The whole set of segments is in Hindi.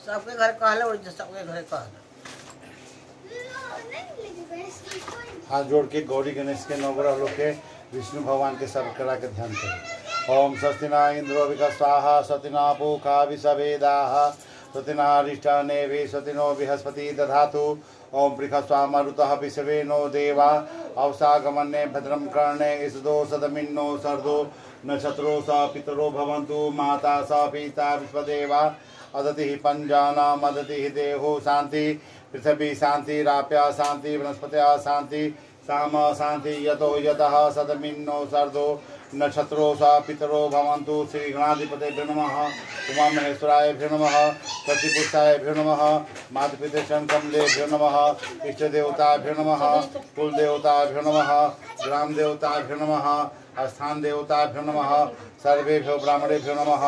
सबके घर कहले सबके घर कहले। हाथ जोड़ के गौरी गणेश के नवग्रह लोग के विष्णु भगवान के सब कला के ध्यान करें। ओम स्वस्तिना इंद्रो विकस्वाहा स्वस्तिना पूषा विषवेदाः स्वस्तिना अरिष्टानेमिः स्वस्तिनो बृहस्पति दधातु। ओम बृहस्पति मरुतः विश्वे नो देवा अवसागमन्ये भद्रं कर्णे इसदो सदमिन्नो सर्दो नक्षत्रो स पितरो भवन्तु माता स पिता विश्वदेवा अदतिः पंजानाम् अदतिः देहो शांति पृथ्वी शांति राप्या शांति वनस्पत्या शांति साम शांति यतो यतः सदमिन्नो सर्दो नक्षत्रो स पितरो भवन्तु। श्री गणाधिपते नमः उमा महेश्वराय नमः शशिपुष्टाय नमः मातृपितृ कमलेभ्यो नमः इष्टदेवताभ्यो नमः कुलदेवताभ्यो नमः ग्रामदेवताभ्यो नमः स्थान देवताभ्यो नमः सर्वेभ्यो ब्राह्मणेभ्यो नमः।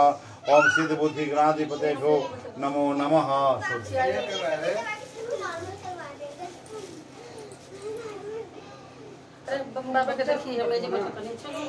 ओम सिद्ध बुद्धि गणाधिपतेभ्यो नमो नमः। बाबा के देखी हमें जी बैठा नहीं चलो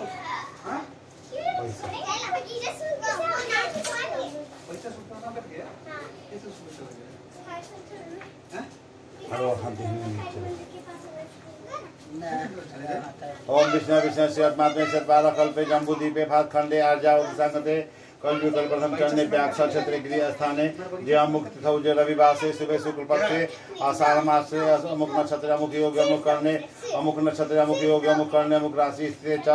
ओम विष्णु विष्णु शिवत्मात्मे सत्पाल कल्पे जम्बूदीपे भातखंडे आर्जा उदसांगते कलयुग प्रथम चरणे व्याक्षा क्षेत्रे गृह स्थाने जय मुक्त थौजे रविवासे शुभे शुक्ल पक्षे आषाढ़ मासे अमुक नक्षत्र अमुक योग अमुक करने अमुक नक्षत्र अमुक योग अमुक करने अमुक राशि स्थिते च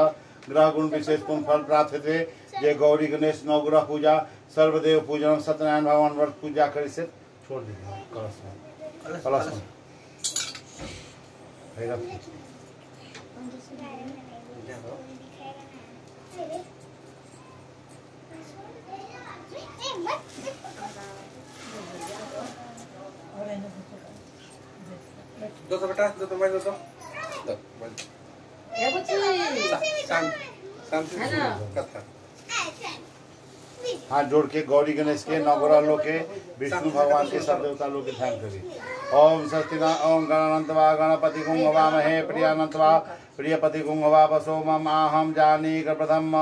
ग्रह गुण विशेष पुण्य फल प्राप्त हेतु जय गौरी गणेश नवग्रह पूजा सर्वदेव पूजन सत्यनारायण भगवान व्रत पूजा करी से छोड़ दीजिए कलश कलश दो तो बेटा दो तो भाई दो तो ये बच्ची शांति है ना कथा। हाथ जोड़ के गौरी गणेश के नवग्रह लोग के विष्णु भगवान के सब देवता लोग के ध्यान करिए। ओम स्वस्तिना ओम गणानंतवा गणपति गुंगवामहे प्रियानंतवा प्रियपति गुंगवा वसो मम आहम जानी प्रथम।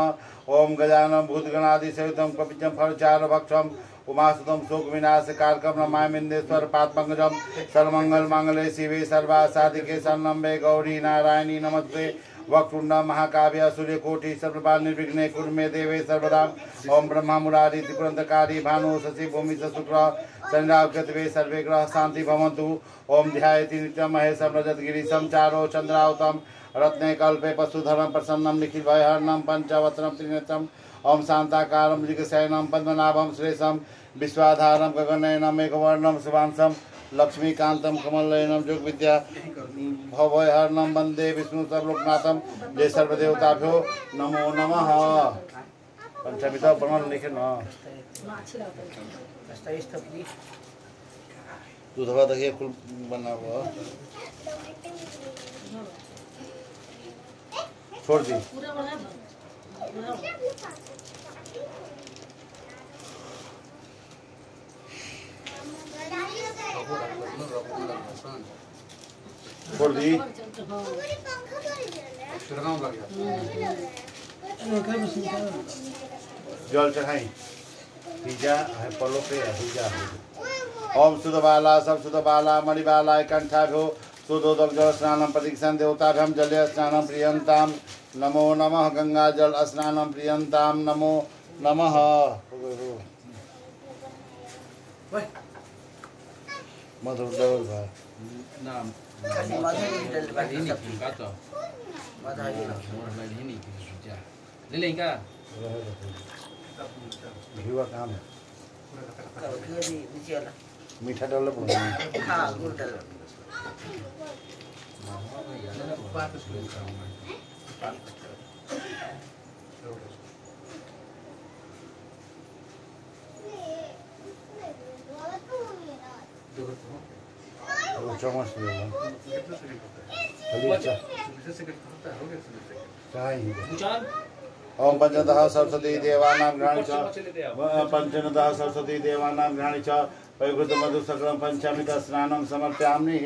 ओम गजानन भूतगणादि सहितम कपिचम फलचार भक्षम उमासुतम शोक विनाश कारकम नमामिंदेश्वर पादपंकजम सर्वमंगल मंगले शिवे सर्वा साधिके शरणम्बे गौरी नारायणी नमस्ते वक्रतुंड महाकाव्य सूर्यकोटि सर्वप्रभा निर्विघ्ने कुरु मे देवे सर्वदा। ओम ब्रह्मा मुरारी त्रिपुरंतकारी भानु शशि भूमि शुक्र चंद्रावृतवे सर्वे ग्रह शांति भवन्तु। ओम ध्यायति नित्यं महेशं रजतगिरीशं चारो चंद्रावतम रत्ने कल्पे पशुधरम प्रसन्नम निखिल भयहरणम पंचवक्त्रम त्रिनेत्रम। ओम शांताकारं मृगशयनं पद्मनाभं श्रेषं विश्वाधारं गगननयनं मेघवर्णं शुभांशं लक्ष्मीकांतं कमलनयनं जोगविद्या भवहरणं वंदे विष्णु सर्वलोकनाथं। जय सर्वदेवताभ्यो नमो नमः। पंचमिता बनल लिखे न दूधवा दही कुल बनाओ छोड़ दी छोड़ दी जल चढ़ाई पिज्जा है पलो पे पिज्जा। ओम सुधबाला सब सुधबाला मणिबाला कंठाभ्यो सुधोदक जल स्नानं प्रतीक्षां देवताभ्यं जले स्नानं प्रियंतां नमो नमः। गंगा जल स्नानं प्रियंतां नमो नमः। मधुर डबल भाई नाम ले लें क्या घीवा काम है मीठा डाल हाँ गुड़ डाल चम्मच ओम पंचदः सरस्वती देवानां घ्राणि च पंचदः सरस्वती देवानां घ्राणि च वैभूत मधु सकलं पंचामित स्नानं समर्पयामि।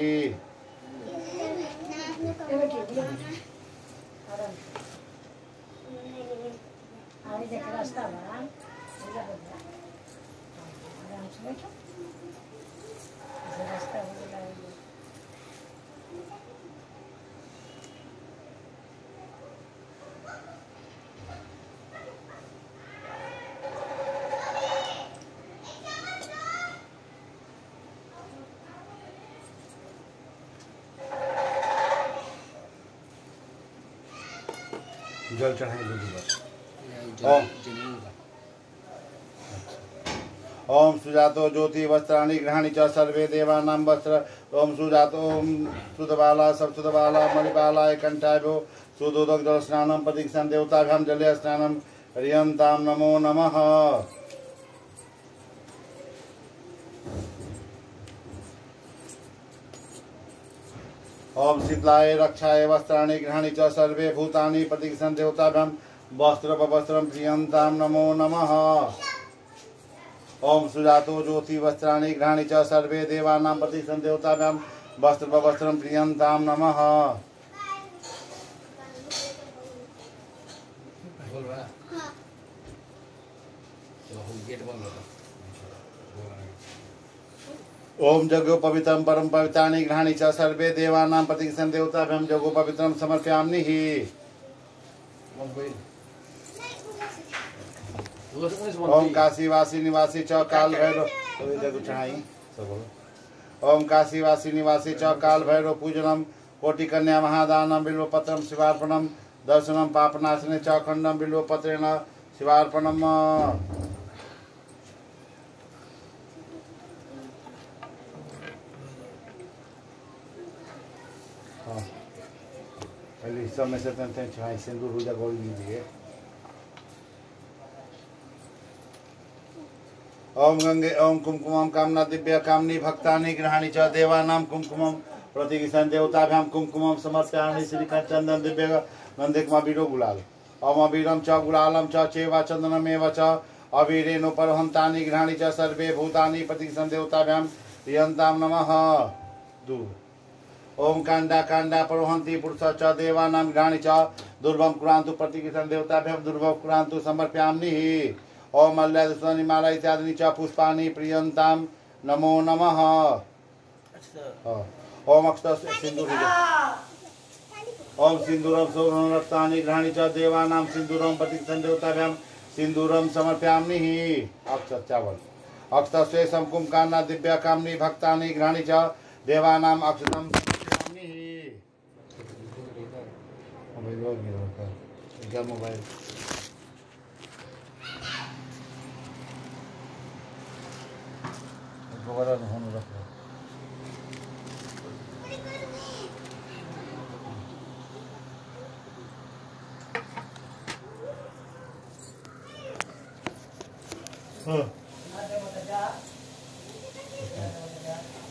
आगे देख रास्ता बड़ा आराम से बैठो रास्ता हो गया जल चढ़ाई दो बस। ओम सुजातो ज्योति वस्त्राणि गृहाणि च सर्वे देवानां वस्त्र। ओम सुजातो ओम सुदबाला सब सुदबाला मणिबालाय कंठाभ्यो सुदोदक जल स्नानं प्रतीक्षां देवताभ्यां जले स्नानं क्रियन्तां नमो नमः। ओम शीतलाय रक्षाय वस्त्राणि गृहाणि च सर्वे भूतानि प्रतीक्षां देवताभ्यां वस्त्रं प्रियन्तां नमो नमः। ओम सुजातो ज्योति वस्त्राणि गृहाणि च सर्वे देवानां प्रतीक्षां देवताभ्यां वस्त्रं प्रियन्तां नमः। बोल रहा तो गेट बंद होता। ओम जगो पवित्रं परम पवित्राणि गृहाणि च सर्वे देवानां प्रतीक्षां देवताभ्यां जगो पवित्रं समर्पयामि। ओम काशीवासी निवासी च काल भैरव ओम काशीवासी निवासी च काल भैरव पूजनम कोटिकन्या महादानं बिल्वपत्रं शिवार्पणं दर्शनं पापनाशने च खण्डं बिल्वपत्रेण शिवार्पणम्। पहले हिस्सा में से चढ़ाई सिंदूर पूजा गौरी लीजिए। ओम गंगे ओम कुमकुमं कामना दिव्य कामनी भक्तानि गृहाणि च देवानां कुमकुमं प्रतीक्षां देवताभ्यां कुमकुमं समर्पयामि। श्रीकांत चंदन दिव्य गंधिकमबीरो गुलाल। ओम अबीरं च गुलालं च चैव चन्दनमेव च अबीरेण परहन्तानि गृहाणि च सर्वे भूतानि प्रतीक्षां देवताभ्यां प्रियन्तां नमः। ओम कांडा कांडा परहन्ति पुरुष च देवानां गृहाणि च दुर्वं कुरान्तु प्रतीक्षां देवताभ्यां दुर्वं कुरान्तु समर्पयामि। ओम मल्ल्यादि माला इत्यादि च पुष्पाणि प्रियन्तां नमो नमः। ओम अक्षत सिंदूर ओम सिंदूरं सौरभं रक्तानि गृहाणि च देवानां सिंदूरं प्रतीक्षां देवताभ्यां सिंदूरं समर्पयामि। अक्षत चावल अक्षत शेषं कुमकान्ना दिव्य कामनी भक्तानि गृहाणि च देवानां अक्षतं समर्पयामि। मोबाइल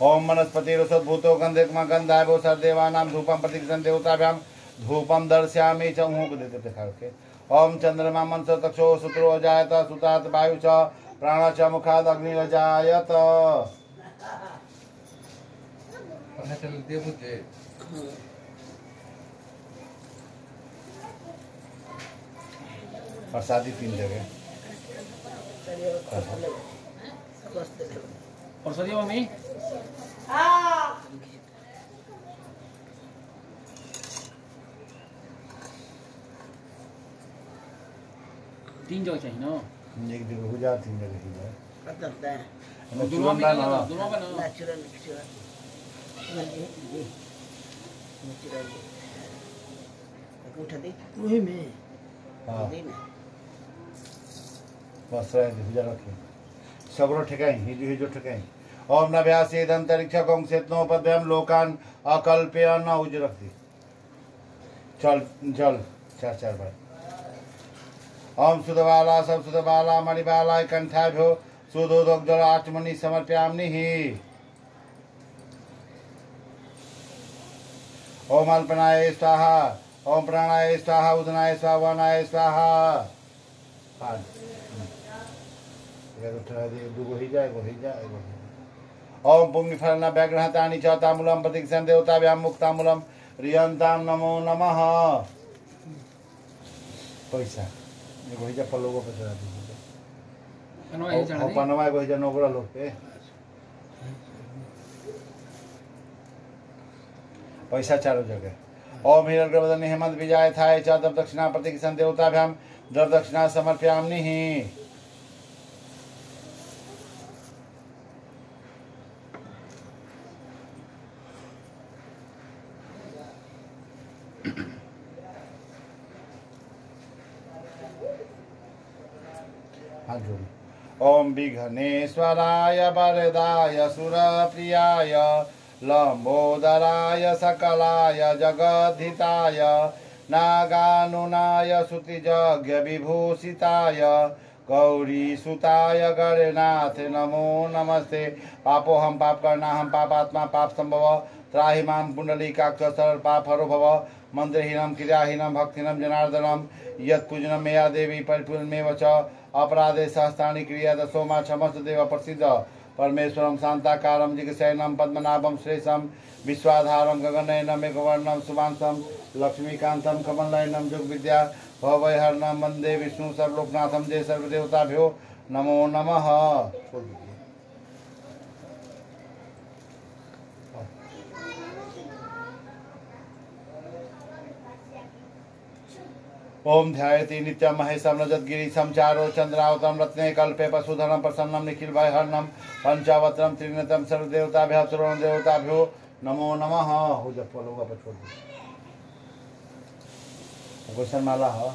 ओम मनस्पतिरुषद्भूतो गंधेकमगंधायो सर्वदेवानां धूपं प्रतीक्षां देवताभ्यां धूपं दर्शयामि च ऊँ को देते दिखा के। ओम चंद्रमा मनसो तक्षो सुत्रो जायत सुतात वायु च प्राण च मुखाद अग्निरजायत। प्रसादी 3 जगह और सरिया मम्मी तीन जगह चाहिए ना। एक जगह हो जा 3 जगह ही जाए। कर सकते हैं दोनों में ना नेचुरल उठा दी वही में हाँ दी में बस पूजा रखे सगरो ठेकाई हिजो ठेकाई। ओम नभ्यासे दंतरिक्ष गौं सेतनोपद्यम लोकान अकल्प्य न उज रखती चल जल 4 बार। ओम सुदबाला सब सुदबाला मणिबाला कंठाभ्यो सुदोदक जल आचमनी समर्पयामि। ओम अल्पनाय स्वाहा ओम प्राणाय स्वाहा उदनाय स्वाहा वनाय स्वाहा। ओम पुंगिफलना व्याघ्रहतानि च तामूलं प्रतीक्षां देवताभ्यां मुक्तामूलं प्रियन्तां नमो नमः। पैसा एगो हिजा पलोगो पे चढ़ा दीजिए कनवा ये चढ़ा और दे पनवा एगो हिजा नौकरा लोग पे पैसा चारों जगह ओम हिरण्यवर्धन हेमंत विजय थाय च दब दक्षिणा प्रति किसन देवताभ्याम दब दक्षिणा समर्पयामि हाथ जोड़ी ओम विघ्नेश्वराय वरदाय सुरप्रियाय लंबोदराय सकलाय जगद्धिताय नागानुनाय श्रुतियज्ञ विभूषिताय गौरीसुताय गणनाथ नमो नमस्ते पापोहम पाप करना हम पापात्मा पाप संभव त्राहि मां पुंडलीकाक्ष सरल पाप हरो भव मंत्रहीनम क्रियाहीनम भक्तिहीनम जनार्दनम यत्पूजनम मेया देवी परिपूर्णमेव च अपराधे सहस्राणि क्रिया दशो मा क्षमस्त देव प्रसिद्ध परमेश्वरम शांताकारम जिगशयनम पद्मनाभम श्रेषम विश्वाधारम गगनयनम मेघवर्णम शुभांशम लक्ष्मीकांतम कमलनयनम जुग विद्या भवैहरणम वंदे विष्णु सर्वलोकनाथम जय सर्वदेवताभ्यो नमो नमः। ओम ध्यायति नित्यं महेशं रजतगिरीशं चारो चंद्रावतम रत्ने कल्पे पशुधनं प्रसन्नं निखिल भयहरणं पंचावत्रं त्रिनेत्रं सर्वदेवताभ्यः सर्वदेवताभ्यो नमो नमः। हो जब फलोगा पर छोड़ दो क्वेश्चन माला है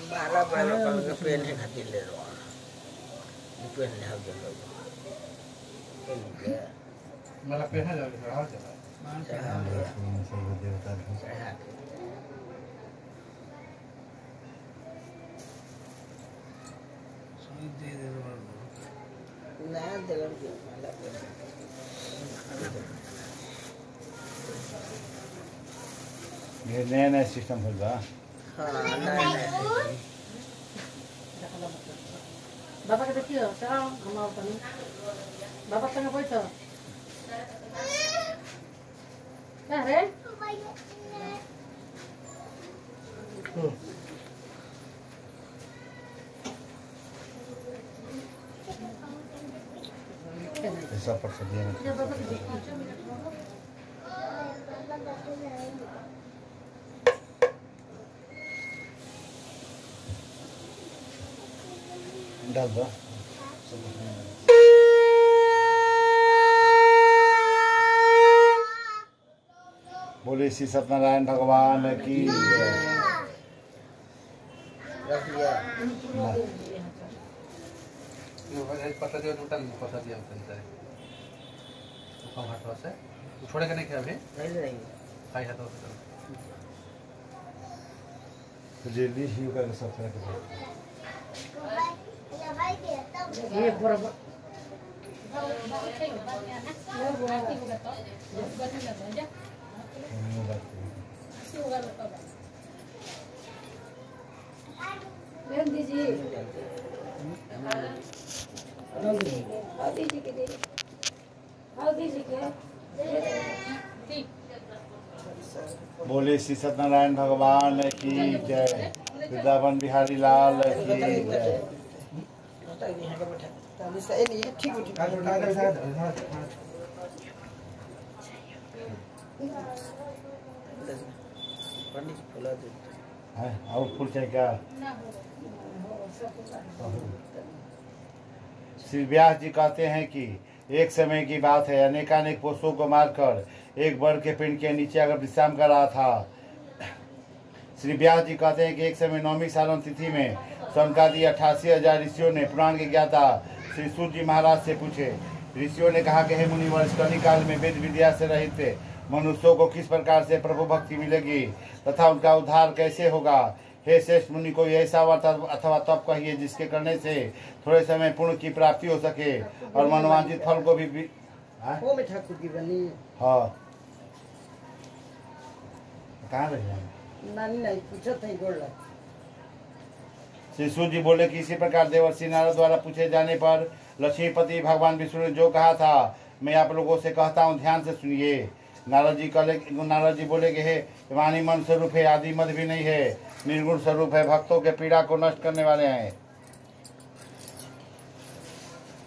माला बड़ा बड़ा पेन है खातिर ले लो पेन ले हाथ दे लो मला पे है जाके रहा चला सर्वदेवताभ्यो नया दिलम के माला पेन ये नया नया सिस्टम हो गया। हाँ नया बाबा के देखियो चलो हम आओ तनी बाबा संग बैठो क्या रे ऐसा पर सदिया बाबा के देखियो डाल दो बोले श्री सत्यनारायण भगवान की जय। रख लिया पता दिया टोटल पता दिया चलता है तो कम हाथ से छोड़े का नहीं क्या अभी नहीं नहीं खाई हाथ से तो जेली ही का सब तरह के ये पूरा बोले श्री सत्यनारायण भगवान की जय। वृंदावन बिहारी लाल की जय। ठीक है और फूल चाहिए क्या? श्री व्यास जी कहते हैं कि एक समय की बात है, अनेकानेक पशुओं को मारकर एक बड़ के पेड़ के नीचे अगर विश्राम कर रहा था। श्री व्यास जी कहते हैं कि एक समय नौमी सालन तिथि में सनकादि 88,000 ऋषियों ने पुराण के ज्ञाता श्री सूत जी महाराज से पूछे। ऋषियों ने कहा कि हे मुनिवर, इस कलिकाल में वेद विद्या से रहित मनुष्यों को किस प्रकार से प्रभु भक्ति मिलेगी तथा उनका उद्धार कैसे होगा। हे श्रेष्ठ मुनि, कोई ऐसा व्रत अथवा तप कहिए जिसके करने से थोड़े समय पुण्य की प्राप्ति हो सके और मनोवांछित फल को भी वो में ठाकुर की बनी हाँ कहाँ रहे नानी नहीं पूछा था गोड़ श्री सूत जी बोले कि इसी प्रकार देवर्षि नारद द्वारा पूछे जाने पर लक्ष्मीपति भगवान विष्णु ने जो कहा था मैं आप लोगों से कहता हूँ, ध्यान से सुनिए। नारद जी बोले कि हे वाणी मन स्वरूप है, आदि मद भी नहीं है, निर्गुण स्वरूप है, भक्तों के पीड़ा को नष्ट करने वाले हैं,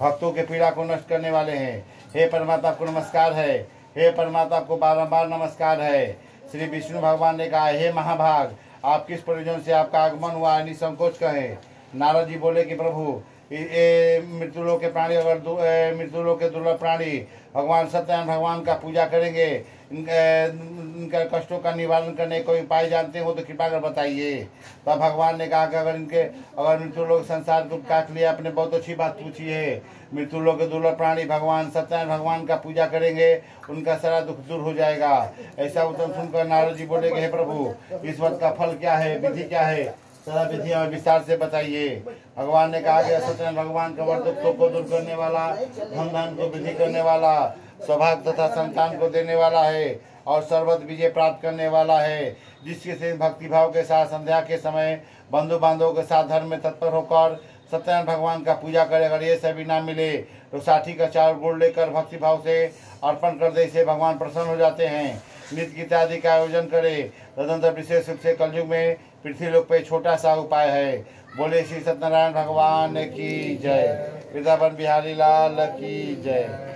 भक्तों के पीड़ा को नष्ट करने वाले हैं। हे परमात्मा आपको नमस्कार है, हे परमात्मा आपको बारंबार नमस्कार है। श्री विष्णु भगवान ने कहा, हे महाभाग, आप किस प्रयोजन से आपका आगमन हुआ, निसंकोच कहे। नारद जी बोले कि प्रभु, मृत्युलोक के प्राणी, अगर मृत्युलोक के दुर्लभ प्राणी भगवान सत्यनारायण भगवान का पूजा करेंगे, इनका कष्टों का निवारण करने कोई उपाय जानते हो तो कृपा कर बताइए। तो भगवान ने कहा कि अगर मृत्युलोक संसार को काट लिया, आपने बहुत अच्छी बात पूछी है। मृत्युलोक के दुर्लभ प्राणी भगवान सत्यनारायण भगवान का पूजा करेंगे, उनका सारा दुख दूर हो जाएगा। ऐसा उत्तर सुनकर नारद जी बोले कि हे प्रभु, इस बात का फल क्या है, विधि क्या है, सारा विधि हमें विस्तार से बताइए। भगवान ने कहा कि सत्यनारायण भगवान का दुखों को दूर करने वाला, धन धान को वृद्धि करने वाला, सौभाग्य तथा संतान को देने वाला है और सर्वत्र विजय प्राप्त करने वाला है। जिसके से भक्ति भाव के साथ संध्या के समय बंधु बांधवों के साथ धर्म में तत्पर होकर सत्यनारायण भगवान का पूजा करे, अगर ये सभी ना मिले तो 60 का 4 गुड़ लेकर भक्ति भाव से अर्पण कर दे, से भगवान प्रसन्न हो जाते हैं। नित्य गीत आदि का आयोजन करे। तदंतर विशेष रूप से कलयुग में पृथ्वी लोक पे छोटा सा उपाय है। बोले श्री सत्यनारायण भगवान की जय, वृंदावन बिहारी लाल की जय।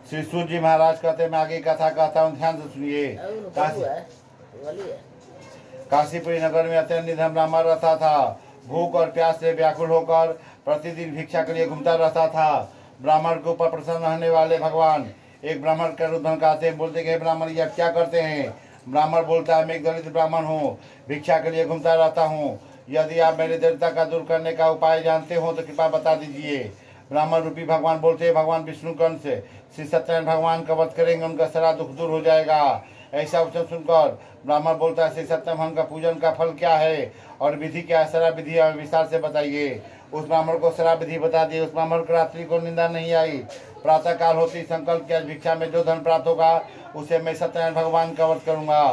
श्री सूर्य जी महाराज कहते, मैं आगे कथा कहता हूँ, ध्यान से सुनिए। काशीपुरी नगर में अत्यंत निधन ब्राह्मण रहता था। भूख और प्यास से व्याकुल होकर प्रतिदिन भिक्षा के लिए घूमता रहता था। ब्राह्मण के ऊपर प्रसन्न रहने वाले भगवान एक ब्राह्मण का रुदन कहते, बोलते कि ब्राह्मण ये आप क्या करते हैं। ब्राह्मण बोलता है, मैं एक दलित ब्राह्मण हूँ, भिक्षा के लिए घूमता रहता हूँ। यदि आप मेरी दरिद्रता का दूर करने का उपाय जानते हो तो कृपया बता दीजिए। ब्राह्मण रूपी भगवान बोलते हैं, भगवान विष्णु कंस से श्री सत्यनारायण भगवान का वध करेंगे, उनका सारा दुख दूर हो जाएगा। ऐसा वचन सुनकर ब्राह्मण बोलता है, श्री सत्यनारायण भगवान का पूजन का फल क्या है और विधि क्या है, सारा विधि विस्तार से बताइए। उस ब्राह्मण को सारा विधि बता दी। उस ब्राह्मण को रात्रि को निंदा नहीं आई। प्रातः काल होती संकल्प किया, भिक्षा में जो धन प्राप्त होगा उसे मैं सत्यनारायण भगवान का वध करूंगा।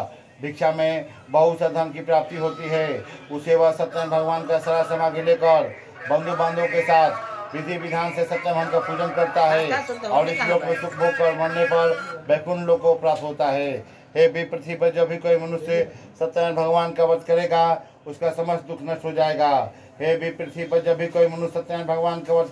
भिक्षा में बहुत सा धन की प्राप्ति होती है, उसे वह सत्यनारायण भगवान का सारा सामग्री लेकर बंधु बांधवों के साथ विधि विधान से सत्यनारायण का पूजन करता है और इस लोक में सुख भोग कर मरने पर वैकुंठ लोक को प्राप्त होता है। हे भी पृथ्वी पर जब भी कोई मनुष्य सत्यनारायण भगवान का वध करेगा उसका समस्त दुख नष्ट हो जाएगा। हे भी पृथ्वी पर जब भी कोई मनुष्य सत्यनारायण भगवान का वध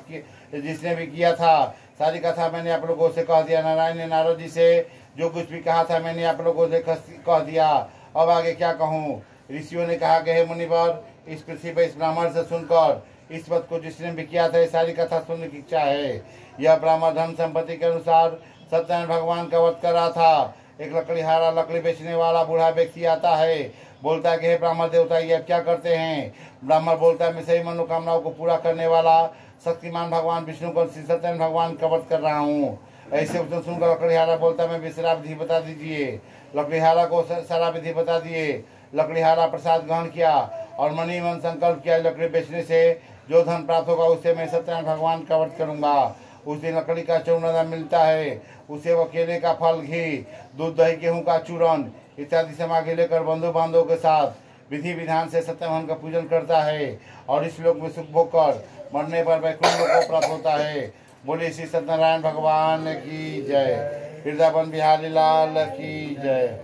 जिसने भी किया था, सारी कथा मैंने आप लोगों से कह दिया। नारायण ने नारद जी से जो कुछ भी कहा था मैंने आप लोगों से कह दिया। अब आगे क्या कहूँ। ऋषियों ने कहा कि हे मुनिवर, इस पृथ्वी पर इस ब्राह्मण से सुनकर इस पद को जिसने भी किया था, ये सारी कथा सुनने की इच्छा है। यह ब्राह्मण धन संपत्ति के अनुसार सत्यनारायण भगवान का वध कर रहा था। एक लकड़ीहारा, लकड़ी बेचने वाला बूढ़ा व्यक्ति आता है, बोलता है कि हे ब्राह्मण देवता, ये क्या करते हैं। ब्राह्मण बोलता है, मैं सही मनोकामनाओं को पूरा करने वाला शक्तिमान भगवान विष्णु को श्री सत्यनारायण भगवान का वध कर रहा हूँ। ऐसे उत्तर सुनकर लकड़ीहारा बोलता है, मैं विश्राम विधि बता दीजिए। लकड़ीहारा को सारा विधि बता दिए। लकड़ीहारा प्रसाद ग्रहण किया और मनी मन संकल्प किया, लकड़ी बेचने से जो धन प्राप्त होगा उससे मैं सत्यनारायण भगवान का वध करूंगा। उस दिन लकड़ी का चूर्ण मिलता है, उसे वो केले का फल, घी, दूध, दही, गेहूं का चूर्ण इत्यादि सामग्री लेकर बंधु बांधवों के साथ विधि विधान से सत्यनारायण का पूजन करता है और इस लोक में सुख भोग कर मरने पर वैकुंठ लोक को प्राप्त होता है। बोले श्री सत्यनारायण भगवान की जय, वृंदावन बिहारी लाल की जय।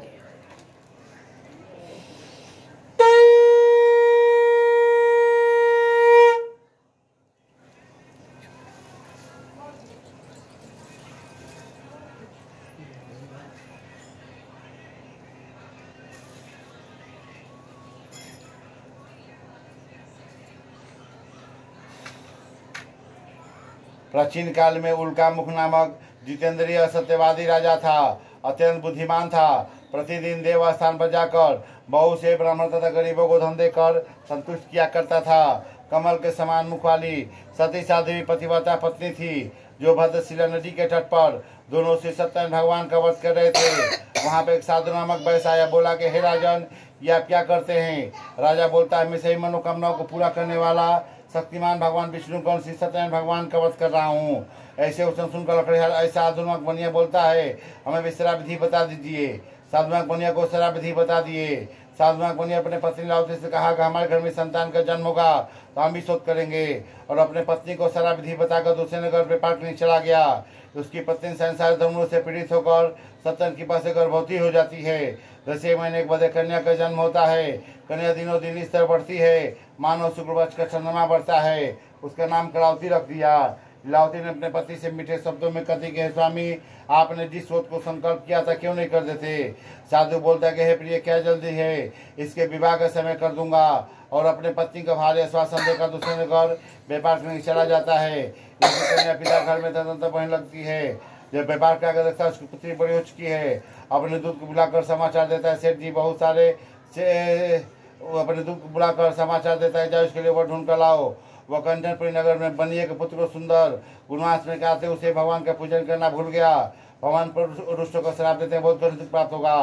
प्राचीन काल में उल्का मुख नामक जितेंद्रिय सत्यवादी राजा था। अत्यंत बुद्धिमान था। प्रतिदिन देव स्थान पर जाकर बहुत से ब्राह्मण तथा गरीबों को धन देकर संतुष्ट किया करता था। कमल के समान मुख वाली सती साध्वी पतिव्रता पत्नी थी, जो भद्रशिला नदी के तट पर दोनों से सत्यनारायण भगवान का वध कर रहे थे। वहां पे एक साधु नामक वैश्य आया, बोला कि हे राजन, ये आप क्या करते हैं। राजा बोलता है, मैं सही मनोकामनाओं को पूरा करने वाला शक्तिमान भगवान विष्णु कौन श्री सत्यनारायण भगवान का वध कर रहा हूँ। ऐसे वचन सुनकर लकड़ीहार ऐसा साधुनाक बनिया बोलता है, हमें भी शराब विधि बता दीजिए। साधुनाक बनिया को शराब विधि बता दिए। साधुनाक बनिया अपने पत्नी लाउती से कहा कि हमारे घर में संतान का जन्म होगा तो हम भी शोध करेंगे, और अपने पत्नी को शराब विधि बताकर दूसरे नगर व्यापार के लिए चला गया। उसकी पत्नी संसार धर्मों से पीड़ित होकर सत्यन की पास से गर्भवती हो जाती है। 10 महीने के बाद कन्या का जन्म होता है। कन्या दिनों दिन इस तरह बढ़ती है मानो शुक्रवंश का चंद्रमा बढ़ता है। उसका नाम कलावती रख दिया। लीलावती ने अपने पति से मीठे शब्दों में कही कि स्वामी, आपने जिस शोध को संकल्प किया था क्यों नहीं कर देते। साधु बोलता कि हे प्रिय, क्या जल्दी है, इसके विवाह का समय कर दूंगा। और अपने पत्नी का भारी आश्वासन देकर दूसरे घर व्यापार करने चला जाता है। कन्या पिता घर में तदंतर बढ़ने लगती है। जब व्यापार का आगे देखता है उसकी पुत्री बड़ी हो चुकी है। अपने दूध को बुलाकर समाचार देता है, सेठ जी बहुत सारे से अपने दूध को बुलाकर समाचार देता है, जाओ उसके लिए वो ढूंढ कर लाओ। वह कंचनपुरी नगर में बनिए के पुत्र को सुंदर गुणवास में कहते उसे भगवान का पूजन करना भूल गया। भगवान पर रुष्टों को श्राप देते हैं, बहुत दुख प्राप्त होगा।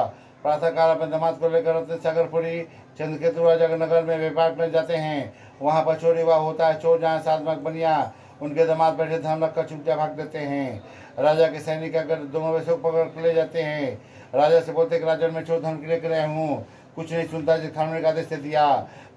प्रातः काल अपने दामाद को लेकर सागरपुरी चंद्रकेतु राजा नगर में व्यापार में जाते हैं। वहाँ पर चोरी हुआ होता है। चोर जहाँ साधुनाक बनिया उनके दामाद बैठे धन रखकर चुपचाप भाग देते हैं। राजा के सैनिक अगर दोनों वैसे पकड़ ले जाते हैं। राजा से बोलते कि राजन में चोर धन के लेकर आया हूँ। कुछ नहीं सुनता, जिस खाने का आदेश दिया।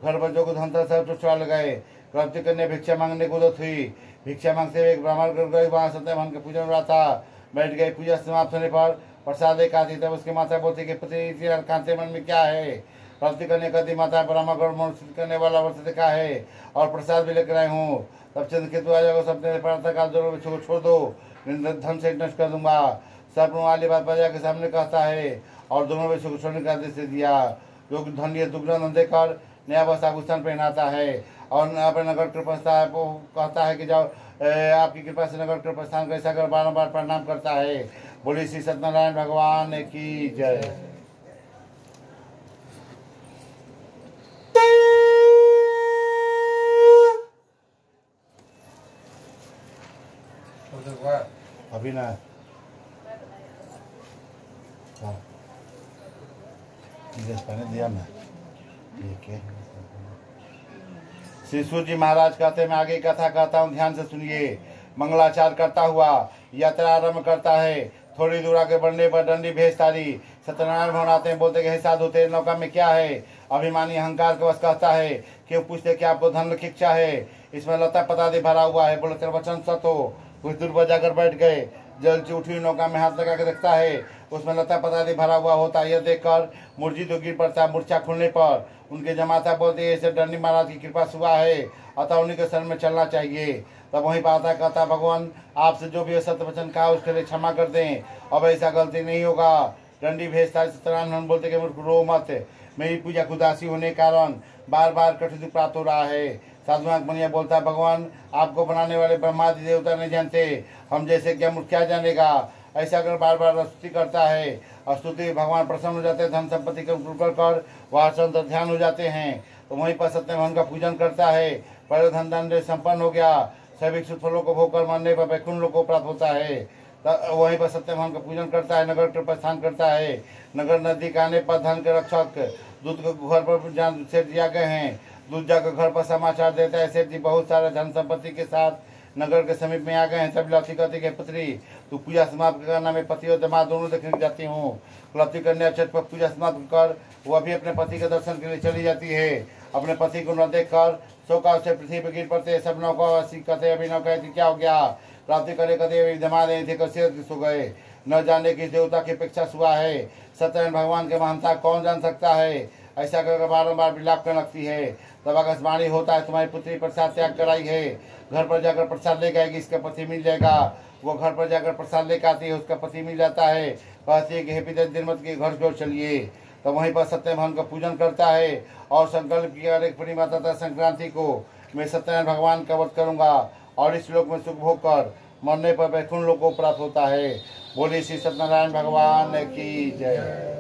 घर बच्चों को धन सब चुचवा लगाए। प्राप्ति करने भिक्षा मांगने को उदत हुई। भिक्षा मांगते हुए एक ब्राह्मण कर गए, वहाँ सत्यवान के पूजन रहा था। बैठ गए। पूजा समाप्त होने पर प्रसाद एक आती, तब उसकी माता बोलती कि पति कांते मन में क्या है। प्राप्ति करने का दी माता ब्राह्मण करने वाला वर्ष देखा है और प्रसाद भी लेकर आए हूँ। तब चंद्रकेतु राजा को सबने प्रातः काल दोनों बच्चों को छोड़ दो, धन से नष्ट कर दूंगा। सब वाली बात प्रजा के सामने कहता है और दोनों बच्चों को छोड़ने का आदेश दिया। जो धन ये दुग्धन देकर नया वस्त्र आभूषण पहनाता है और अपने नगर के प्रस्थान को कहता है कि जाओ आपकी कृपा से नगर के प्रस्थान कर, ऐसा कर बारम्बार प्रणाम करता है। बोली श्री सत्यनारायण भगवान की जय। अभी ना दिया मैं, ठीक है। श्री सूर्य जी महाराज कहते मैं आगे कथा कहता हूँ, ध्यान से सुनिए। मंगलाचार करता हुआ यात्रा आरम्भ करता है। थोड़ी दूर आगे बढ़ने पर दंडी भेषधारी सत्यनारायण भगवान आते हैं। बोलते कि हे साधु, तेरे नौका में क्या है। अभिमानी अहंकार के वश कहता है। क्यों पूछते कि आपको धन की इच्छा है। इसमें लता पतादी भरा हुआ है। बोले तेरा वचन सत हो। कुछ दूर पर जाकर बैठ गए। जल से उठी नौका में हाथ लगा के देखता है, उसमें लता पतादी भरा हुआ होता है। यह देखकर मूर्छित तो गिर पड़ता है। मूर्छा खुलने पर उनके जमाता बोलते ऐसे दंडी महाराज की कृपा हुआ है, अतः उन्हीं के शरण में चलना चाहिए। तब वहीं पाता कहता भगवान आपसे जो भी सत्य वचन कहा उसके लिए क्षमा कर दें, अब ऐसा गलती नहीं होगा। दंडी भेजता सत्यनारायण बोलते कि मूर्ख रो मत, मेरी पूजा उदासी होने के कारण बार बार कठिन प्राप्त हो रहा है। साधुनाक बनिया बोलता है भगवान आपको बनाने वाले ब्रह्मादि देवता नहीं जानते, हम जैसे क्या मूर्ख क्या जानेगा। ऐसा अगर बार बार स्तुति करता है और स्तुति भगवान प्रसन्न हो जाते हैं, धन संपत्ति के ऊपर कर वह संत ध्यान हो जाते हैं। तो वहीं पर सत्यनारायण का पूजन करता है। पहले धन दंड संपन्न हो गया, सभी सुख फलों को भोग कर मरने पर वैकुंठ लोक को प्राप्त होता है। वहीं पर सत्यनारायण का पूजन करता है, नगर के प्रस्थान करता है। नगर नदी के आने पर धन के रक्षक दूध के घर पर जान सेठ दिया गए हैं। दूध जाकर घर पर समाचार देता है, सेठ जी बहुत सारे धन संपत्ति के साथ नगर के समीप में आ गए हैं। तब लौती कहती के पुत्री तू पूजा समाप्त करना, मैं पति और दामाद दोनों देखने जाती हूँ। लौती कन्या छठ पर पूजा समाप्त कर वह भी अपने पति के दर्शन के लिए चली जाती है। अपने पति को न देख कर शोका उसे पृथ्वी पर गिर पड़ते। सब नौका कहते अभी नौका क्या हो गया। प्राप्ति करे कहते दामाद नहीं थे, कैसे सो गए। न जाने किस देवता की अपेक्षा हुआ है। सत्यनारायण भगवान के महानता कौन जान सकता है। ऐसा करके बारम्बार विलाप करने लगती है। तब आकाशवाणी होता है तुम्हारी पुत्री प्रसाद त्याग कराई है, घर पर जाकर प्रसाद लेकर आएगी, इसका पति मिल जाएगा। वो घर पर जाकर प्रसाद लेकर आती है, उसका पति मिल जाता है। कहती है कि हे पिता दिनमत के घर को चलिए। तो वहीं पर सत्यनारायण का पूजन करता है और संकल्प किया एक पूर्णिमा तथा संक्रांति को मैं सत्यनारायण भगवान का वध करूंगा और इस लोक में सुख भोग कर मरने पर वैकुंठ लोक को प्राप्त होता है। बोली श्री सत्यनारायण भगवान की जय।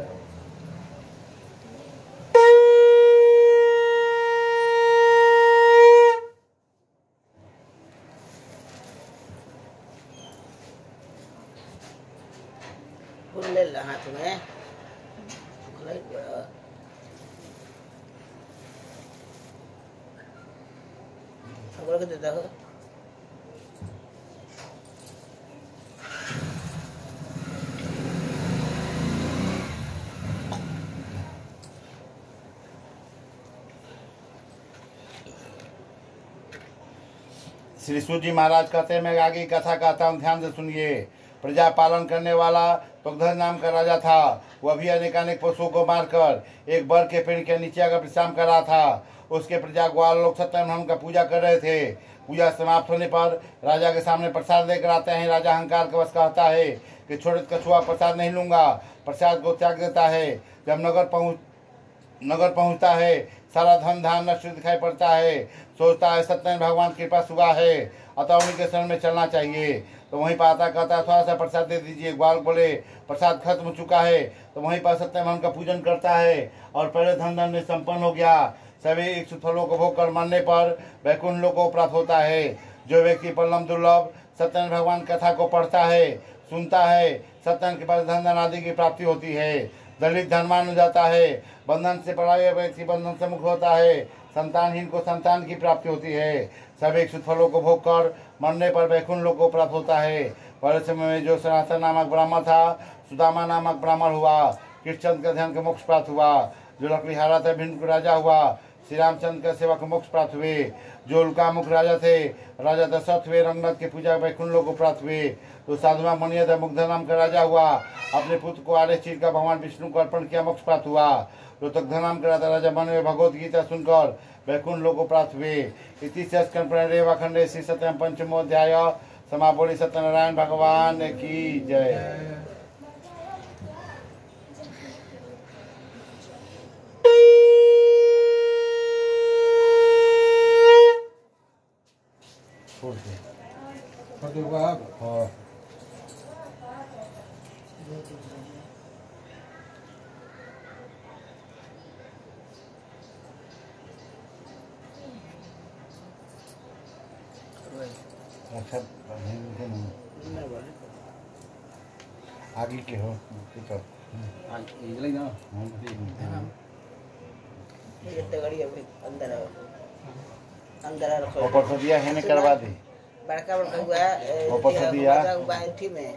ले हाथ में बोल के देता हो श्री सूजी महाराज कहते हैं, मैं आगे की कथा कहता हूँ, ध्यान से सुनिए। प्रजा पालन करने वाला पगधर नाम का राजा था। वह भी अनेकानेक पशुओं को मारकर एक बर के पेड़ के नीचे आकर विश्राम कर रहा था। उसके प्रजा ग्वाल लोग सत्यनारायण का पूजा कर रहे थे। पूजा समाप्त होने पर राजा के सामने प्रसाद लेकर आते हैं। राजा अहंकार के वश कहता है कि छोड़े कछुआ प्रसाद नहीं लूंगा, प्रसाद को त्याग देता है। जब नगर पहुंचता है, सारा धन धान नष्ट दिखाई पड़ता है। सोचता है सत्यनारायण भगवान की कृपा हुआ है, अतः उन्हीं के शरण में चलना चाहिए। तो वहीं पर आता कहता थोड़ा सा प्रसाद दे दीजिए। ग्वाल बोले प्रसाद खत्म हो चुका है। तो वहीं पर सत्यनारायण का पूजन करता है और पहले धन में संपन्न हो गया। सभी इच्छुक फलों को भोग कर मरने पर वैकुंठ लोक को प्राप्त होता है। जो व्यक्ति परम दुर्लभ सत्यनारायण भगवान कथा को पढ़ता है, सुनता है, सत्यनारायण के पास धन आदि की प्राप्ति होती है। दलित धनवान हो जाता है। बंधन से पड़ा हुआ व्यक्ति बंधन से मुक्त होता है। संतानहीन को संतान की प्राप्ति होती है। सभी इच्छुक फलों को भोग कर मरने पर वैकुंठ लोक को प्राप्त होता है। पहले समय में जो सनातन नामक ब्राह्मण था, सुदामा नामक ब्राह्मण हुआ। कृष्णचंद्र का ध्यान का मोक्ष प्राप्त हुआ। जो लकड़ीहारा था, भिंड राजा हुआ। श्री रामचंद्र का सेवा को मोक्ष प्राप्त हुए। जो उल्कामुख राजा थे, राजा दशरथ हुए। रंगनाथ के पूजा वैकुंठ लोक को प्राप्त हुए। तो साधुमा मणिया मुग्ध नाम का राजा हुआ। अपने पुत्र को आड़े चीर का भगवान विष्णु को अर्पण किया, मोक्ष प्राप्त हुआ। रोतक नाम का राजा मन में भगवत गीता सुनकर वैकुंठ लोक को प्राप्त हुए। इति रेवाखंडे श्री सत्यम पंचमोध्याय समापति। सत्यनारायण भगवान की जय। छोड़ दे हाँ। अच्छा आगे के हो तो इधर ना ये गाड़ी अभी अंदर है, अंदर रखो। ऊपर से दिया है ने करवा दे। बड़का बड़का हुआ है ऊपर से दिया बाल्टी में,